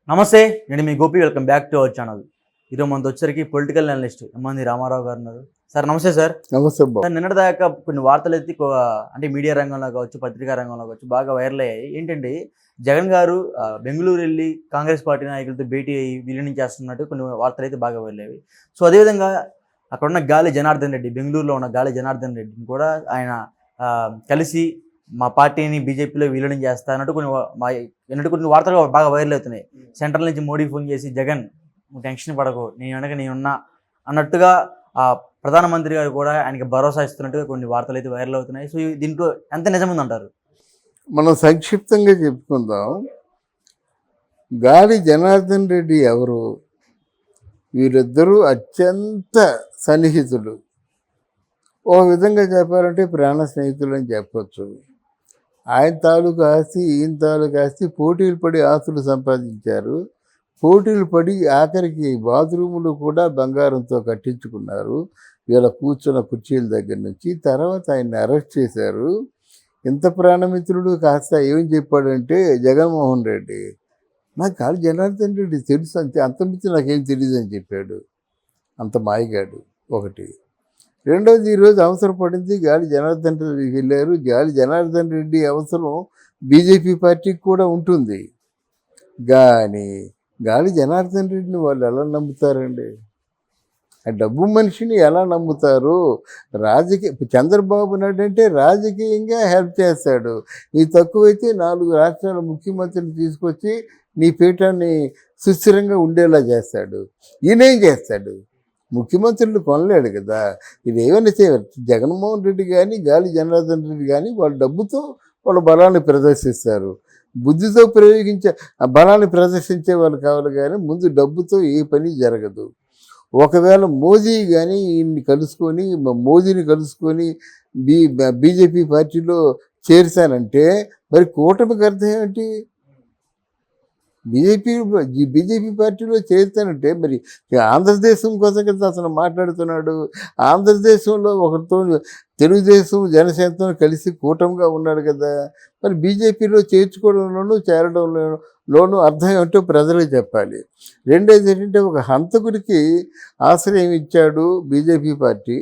నమస్తే, నేను మీ Gopi. Welcome back to our channel. ఈరోజు మనతో వచ్చరికి పొలిటికల్ అనలిస్ట్ ఎమ్మంది రామారావు గారు ఉన్నారు. సార్ నమస్తే. సార్ నమస్తే బాబు. సార్, నిన్నటిదాకా కొన్ని వార్తలు ఎత్తి అంటే మీడియా రంగంలో కావచ్చు, పత్రికా రంగంలో కావచ్చు బాగా వైరల్ అయ్యాయి. ఏంటంటే జగన్ గారు బెంగళూరు వెళ్ళి కాంగ్రెస్ పార్టీ నాయకులతో భేటీ అయ్యి విలీనం చేస్తున్నట్టు కొన్ని వార్తలు అయితే బాగా వైరల్ అయ్యాయి. సో అదేవిధంగా అక్కడ ఉన్న గాలి జనార్దన్ రెడ్డి, బెంగళూరులో ఉన్న గాలి జనార్దన్ రెడ్డిని కూడా ఆయన కలిసి మా పార్టీని బీజేపీలో విలీనం చేస్తా అన్నట్టు కొన్ని వార్తలు బాగా వైరల్ అవుతున్నాయి. సెంట్రల్ నుంచి మోడీ ఫోన్ చేసి జగన్ నువ్వు టెన్షన్ పడకు, నేను వెనక నేనున్నా అన్నట్టుగా ప్రధానమంత్రి గారు కూడా ఆయనకి భరోసా ఇస్తున్నట్టుగా కొన్ని వార్తలు అయితే వైరల్ అవుతున్నాయి. సో దీంట్లో ఎంత నిజముందంటారు? మనం సంక్షిప్తంగా చెప్పుకుందాం. గాలి జనార్దన్ రెడ్డి ఎవరు? వీరిద్దరూ అత్యంత సన్నిహితులు. ఓ విధంగా చెప్పాలంటే ప్రాణ స్నేహితులు అని చెప్పచ్చు. ఆయన తాలూకు ఆస్తి, ఈయన తాలూకు ఆస్తి పోటీలు పడి ఆస్తులు సంపాదించారు. పోటీలు పడి ఆఖరికి బాత్రూములు కూడా బంగారంతో కట్టించుకున్నారు. వీళ్ళ కూర్చున్న కుర్చీల దగ్గర నుంచి. తర్వాత ఆయన్ని అరెస్ట్ చేశారు. ఇంత ప్రాణమిత్రుడు కాస్త ఏం చెప్పాడంటే, జగన్మోహన్ రెడ్డి నాకు గాలి జనార్దన్ రెడ్డి తెలుసు, అంతే, అంతమించి నాకేం తెలియదు అని చెప్పాడు. అంత మాయగాడు ఒకటి. రెండోది, ఈరోజు అవసరం పడింది, గాలి జనార్దన్ రెడ్డికి వెళ్ళారు. గాలి జనార్దన్ రెడ్డి అవసరం బీజేపీ పార్టీకి కూడా ఉంటుంది. కానీ గాలి జనార్దన్ రెడ్డిని వాళ్ళు ఎలా నమ్ముతారండి? ఆ డబ్బు మనిషిని ఎలా నమ్ముతారు? చంద్రబాబు నాయుడు అంటే రాజకీయంగా హెల్ప్ చేస్తాడు. నీ తక్కువైతే 4 రాష్ట్రాల ముఖ్యమంత్రిని తీసుకొచ్చి నీ పీఠాన్ని సుస్థిరంగా ఉండేలా చేస్తాడు. ఈయనేం చేస్తాడు? ముఖ్యమంత్రులు కొనలేడు కదా. ఇది ఏమైనా చేయరు. జగన్మోహన్ రెడ్డి కానీ గాలి జనార్దన్ రెడ్డి కానీ వాళ్ళ డబ్బుతో వాళ్ళ బలాన్ని ప్రదర్శిస్తారు. బుద్ధితో ప్రయోగించే ఆ బలాన్ని ప్రదర్శించే వాళ్ళు కావాలి, కానీ ముందు డబ్బుతో ఏ పని జరగదు. ఒకవేళ మోదీ కానీ మోదీని కలుసుకొని బీజేపీ పార్టీలో చేర్చానంటే మరి కూటమికి అర్థం ఏమిటి? బీజేపీ పార్టీలో చేరుతానంటే మరి ఆంధ్రదేశం కోసం కదా అతను మాట్లాడుతున్నాడు. ఆంధ్రదేశంలో ఒకరితో తెలుగుదేశం జనసేనతో కలిసి కూటమిగా ఉన్నాడు కదా. మరి బీజేపీలో చేర్చుకోవడంలోనూ చేరడంలోనూ అర్థం ఏమిటో ప్రజలకు చెప్పాలి. రెండోది ఏంటంటే, ఒక హంతకుడికి ఆశ్రయం ఇచ్చాడు బీజేపీ పార్టీ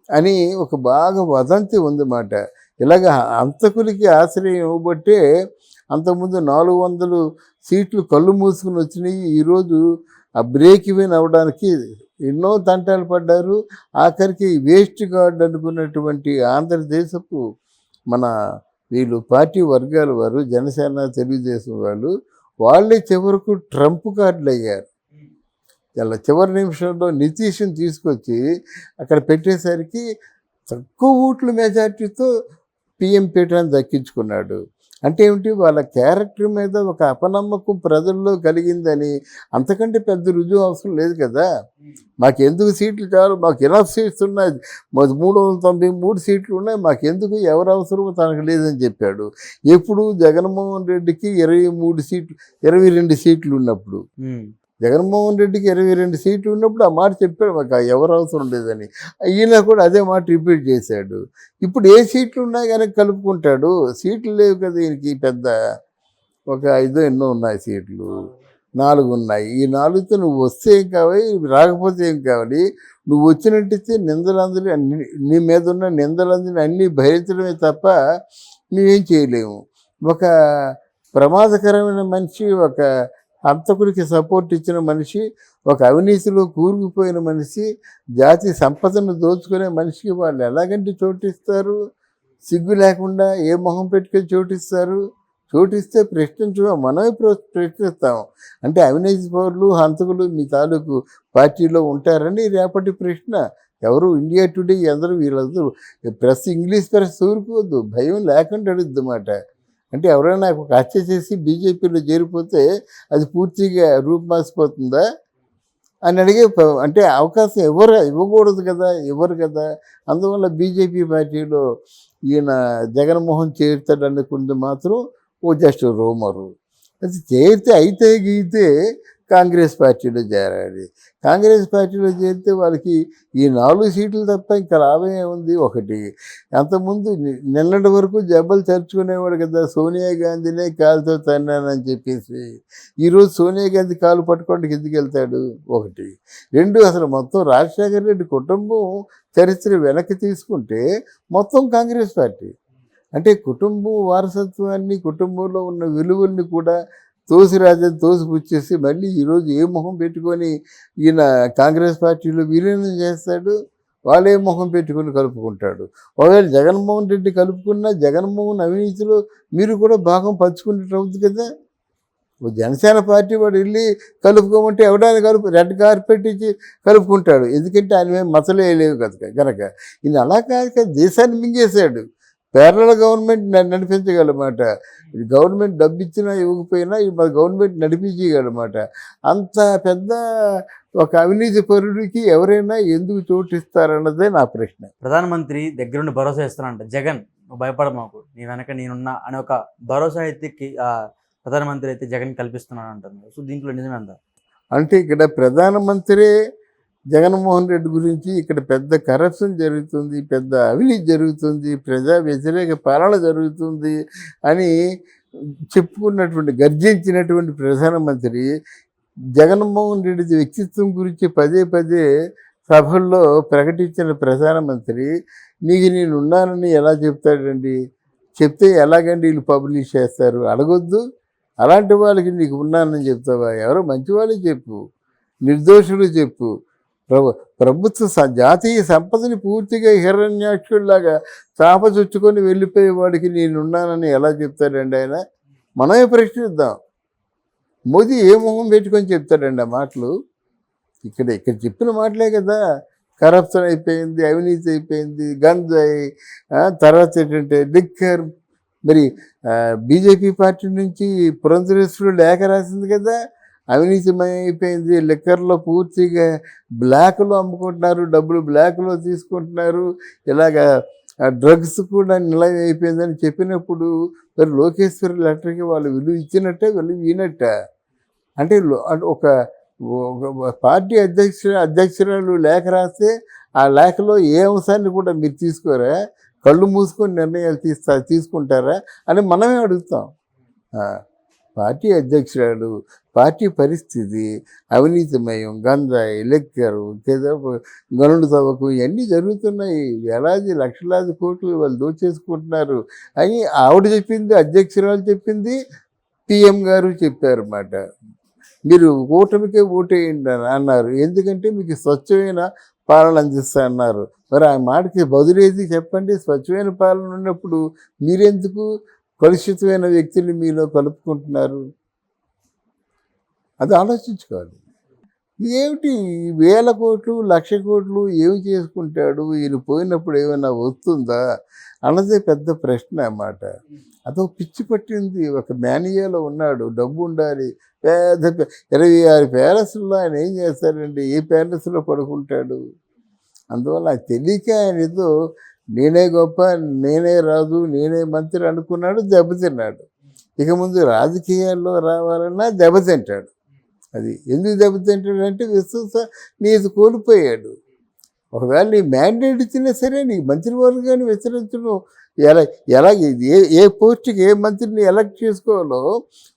అని ఒక బాగా వదంతి ఉందన్నమాట. ఇలాగ హంతకులకి ఆశ్రయం ఇవ్వబట్టే అంతకుముందు 400 సీట్లు కళ్ళు మూసుకుని వచ్చినాయి. ఈరోజు ఆ బ్రేక్ ఈవెన్ అవ్వడానికి ఎన్నో తంటాలు పడ్డారు. ఆఖరికి వేస్ట్ గార్డ్ అనుకున్నటువంటి ఆంధ్రదేశపు మన వీళ్ళు పార్టీ వర్గాల వారు, జనసేన తెలుగుదేశం వాళ్ళే చివరకు ట్రంప్ కార్డులు అయ్యారు. ఇలా చివరి నిమిషంలో నితీష్ని తీసుకొచ్చి అక్కడ పెట్టేసరికి తక్కువ ఓట్ల మెజార్టీతో పిఎం పీఠాన్ని దక్కించుకున్నాడు. అంటే ఏమిటి? వాళ్ళ క్యారెక్టర్ మీద ఒక అపనమ్మకం ప్రజల్లో కలిగిందని. అంతకంటే పెద్ద రుజువు అవసరం లేదు కదా. మాకెందుకు సీట్లు చాలు, మాకు ఎనఫ్ సీట్స్ ఉన్నాయి, మాకు 393 సీట్లు ఉన్నాయి, మాకెందుకు, ఎవరు అవసరమో తనకు లేదని చెప్పాడు. ఎప్పుడు? జగన్మోహన్ రెడ్డికి 22 సీట్లు ఉన్నప్పుడు. జగన్మోహన్ రెడ్డికి 22 సీట్లు ఉన్నప్పుడు ఆ మాట చెప్పాడు, మాకు ఎవరు అవసరం లేదని. ఈయన కూడా అదే మాట రిపీట్ చేశాడు. ఇప్పుడు ఏ సీట్లు ఉన్నాయి కానీ కలుపుకుంటాడు. సీట్లు లేవు కదా ఈయనకి, పెద్ద ఒక 5 ఎన్నో ఉన్నాయి సీట్లు, 4 ఉన్నాయి. ఈ 4తో నువ్వు వస్తే ఏం కావాలి, రాకపోతే ఏం కావాలి? నువ్వు వచ్చినట్టయితే నిందలందరి నీ మీద ఉన్న నిందలందరినీ అన్నీ భరించడమే తప్ప నువ్వేం చేయలేము. ఒక ప్రమాదకరమైన మనిషి, ఒక హంతకుడికి సపోర్ట్ ఇచ్చిన మనిషి, ఒక అవినీతిలో కూరుకుపోయిన మనిషి, జాతి సంపదను దోచుకునే మనిషికి వాళ్ళు ఎలాగంటే చోటిస్తారు? సిగ్గు లేకుండా ఏ మొహం పెట్టుకొని చోటిస్తారు? చోటిస్తే మనమే ప్రశ్నిస్తాం. అంటే అవినీతి పౌరులు, హంతకులు మీ తాలూకు పార్టీలో ఉంటారని రేపటి ప్రశ్న. ఎవరు? ఇండియా టుడే అందరూ వీళ్ళందరూ ప్రెస్, ఇంగ్లీష్ ప్రెస్ ఊరుకోవద్దు, భయం లేకుండా అడుగుద్దన్నమాట. అంటే ఎవరైనా ఒక హత్య చేసి బీజేపీలో చేరిపోతే అది పూర్తిగా రూపుమాసిపోతుందా అని అడిగే, అంటే అవకాశం ఇవ్వకూడదు కదా, ఇవ్వరు కదా. అందువల్ల బీజేపీ పార్టీలో ఈయన జగన్మోహన్ చేరుతాడు అనుకుంటే మాత్రం జస్ట్ రూమరు. అది చేరితే అయితే గీతే కాంగ్రెస్ పార్టీలో చేరాలి. కాంగ్రెస్ పార్టీలో చేరితే వాళ్ళకి ఈ 4 సీట్లు తప్ప ఇంకా లాభం ఏముంది? ఒకటి, అంతకుముందు నిన్నటి వరకు జబ్బలు తరుచుకునేవాడు కదా, సోనియా గాంధీనే కాలుతో తన్నానని చెప్పేసి. ఈరోజు సోనియా గాంధీ కాలు పట్టుకోవడానికి కిందికి వెళ్తాడు? ఒకటి. 2, అసలు మొత్తం రాజశేఖర రెడ్డి కుటుంబం చరిత్ర వెనక్కి తీసుకుంటే మొత్తం కాంగ్రెస్ పార్టీ. అంటే కుటుంబం వారసత్వాన్ని, కుటుంబంలో ఉన్న విలువల్ని కూడా తోసిపుచ్చేసి మళ్ళీ ఈరోజు ఏ మొహం పెట్టుకొని ఈయన కాంగ్రెస్ పార్టీలో విలీనం చేస్తాడు? వాళ్ళే మొహం పెట్టుకొని కలుపుకుంటాడు. ఒకవేళ జగన్మోహన్ రెడ్డి కలుపుకున్నా జగన్మోహన్ అవినీతిలో మీరు కూడా భాగం పంచుకునేట్టు అవుతుంది కదా. ఓ జనసేన పార్టీ వాడు వెళ్ళి కలుపుకోమంటే ఎవడానికి రెడ్ కార్పెట్ ఇచ్చి కలుపుకుంటాడు, ఎందుకంటే ఆయన మేము మచ్చలు వేయలేవు కదా కనుక. ఈయన అలా కాదు కదా, దేశాన్ని మింగేశాడు. పేర్ల గవర్నమెంట్ నడిపించగలమాట. గవర్నమెంట్ డబ్బు ఇచ్చినా ఇవ్వకపోయినా మన గవర్నమెంట్ నడిపించగలమాట. అంత పెద్ద ఒక అవినీతి పరుడికి ఎవరైనా ఎందుకు చోటిస్తారన్నదే నా ప్రశ్న. ప్రధానమంత్రి దగ్గరుండి భరోసా ఇస్తానంట జగన్, నువ్వు భయపడ మాకు, నీ వెనక నేనున్నా అనే ఒక భరోసా అయితే ప్రధానమంత్రి అయితే జగన్ కల్పిస్తున్నాను అంటున్నారు. సో దీంట్లో నిజమే అందా? అంటే ఇక్కడ ప్రధానమంత్రి జగన్మోహన్ రెడ్డి గురించి ఇక్కడ పెద్ద కరప్షన్ జరుగుతుంది, పెద్ద అవినీతి జరుగుతుంది, ప్రజా వ్యతిరేక పాలన జరుగుతుంది అని చెప్పుకున్నటువంటి, గర్జించినటువంటి ప్రధానమంత్రి జగన్మోహన్ రెడ్డి వ్యక్తిత్వం గురించి పదే పదే సభల్లో ప్రకటించిన ప్రధానమంత్రి నీకు నేను ఉన్నానని ఎలా చెప్తాడండి? చెప్తే ఎలాగండి వీళ్ళు పబ్లిష్ చేస్తారు? అడగొద్దు. అలాంటి వాళ్ళకి నీకు ఉన్నానని చెప్తావా? ఎవరో మంచి వాళ్ళకి చెప్పు, నిర్దోషులు చెప్పు. ప్రభుత్వ జాతీయ సంపదని పూర్తిగా హిరణ్యాక్షుల్లాగా చాపచుచ్చుకొని వెళ్ళిపోయేవాడికి నేనున్నానని ఎలా చెప్తాడండి ఆయన? మనమే ప్రశ్నిద్దాం. మోదీ ఏ మొహం పెట్టుకొని చెప్తాడండి ఆ మాటలు? ఇక్కడ చెప్పిన మాటలే కదా. కరప్షన్ అయిపోయింది, అవినీతి అయిపోయింది, గంజాయి, తర్వాత ఏంటంటే లిక్కర్. మరి బీజేపీ పార్టీ నుంచి పురంధరేశ్వరుడు లేఖ రాసింది కదా, అవినీతిమయం అయిపోయింది, లిక్కర్లో పూర్తిగా బ్లాక్లో అమ్ముకుంటున్నారు, డబ్బులు బ్లాక్లో తీసుకుంటున్నారు, ఇలాగా డ్రగ్స్ కూడా నిలయం అయిపోయిందని చెప్పినప్పుడు మరి లోకేశ్వరి లెటర్కి వాళ్ళు విలువ ఇచ్చినట్టే, విలువ ఈనట్ట. అంటే ఒక పార్టీ అధ్యక్షురాలు లేఖ రాస్తే ఆ లేఖలో ఏ అంశాన్ని కూడా మీరు తీసుకోరా? కళ్ళు మూసుకొని నిర్ణయాలు తీసుకుంటారా అని మనమే అడుగుతాం. పార్టీ అధ్యక్షురాలు, పార్టీ పరిస్థితి, అవినీతిమయం, గంజాయి, లెక్కరు, గనుడు తవ్వకు ఇవన్నీ జరుగుతున్నాయి. వేలాది లక్షలాది కోట్లు వాళ్ళు దోచేసుకుంటున్నారు అని ఆవిడ చెప్పింది, అధ్యక్షురాలు చెప్పింది, పిఎం గారు చెప్పారన్నమాట. మీరు కూటమికే ఓటేయండి అన్నారు, ఎందుకంటే మీకు స్వచ్ఛమైన పాలన అందిస్తా అన్నారు. మరి ఆ మాటకి బదులేది చెప్పండి? స్వచ్ఛమైన పాలన ఉన్నప్పుడు మీరెందుకు కలుషితమైన వ్యక్తులు మీలో కలుపుకుంటున్నారు? అది ఆలోచించుకోవాలి. ఏమిటి 1000 కోట్లు 1,00,000 కోట్లు ఏమి చేసుకుంటాడు, ఈయన పోయినప్పుడు ఏమైనా వస్తుందా అన్నదే పెద్ద ప్రశ్న అన్నమాట. అదో పిచ్చి పట్టింది. ఒక మేనియాలో ఉన్నాడు, డబ్బు ఉండాలి, పెద్ద 26 ప్యాలెస్లో ఆయన ఏం చేస్తాడండి? ఏ ప్యాలెస్లో పడుకుంటాడు? అందువల్ల తెలియక ఆయన ఏదో నేనే గొప్ప, నేనే రాజు, నేనే మంత్రి అనుకున్నాడు, దెబ్బతిన్నాడు. ఇక ముందు రాజకీయాల్లో రావాలన్నా దెబ్బతింటాడు. అది ఎందుకు దెబ్బతింటాడంటే నీది కోల్పోయాడు. ఒకవేళ నీ మ్యాండేట్ ఇచ్చినా సరే నీ మంత్రివర్గాన్ని విస్తరించడం ఎలా ఏ పోస్టుకి ఏ మంత్రిని ఎలక్ట్ చేసుకోవాలో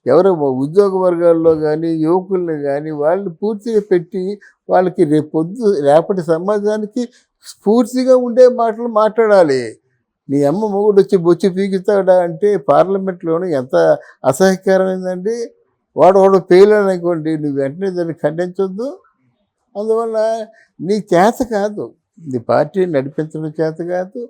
ఎవరో ఉద్యోగ వర్గాల్లో కానీ యువకుల్ని కానీ వాళ్ళని పూర్తిగా పెట్టి వాళ్ళకి రేపటి సమాజానికి స్ఫూర్తిగా ఉండే మాటలు మాట్లాడాలి. నీ అమ్మ మొగుడు వచ్చి బొచ్చి పీకుతాడా అంటే పార్లమెంట్లోనే ఎంత అసహ్యకరమైందండి. వాడు పేలాడు అనుకోండి, నువ్వు వెంటనే దాన్ని ఖండించొద్దు. అందువల్ల నీ చేత కాదు, నీ పార్టీని నడిపించడం చేత కాదు,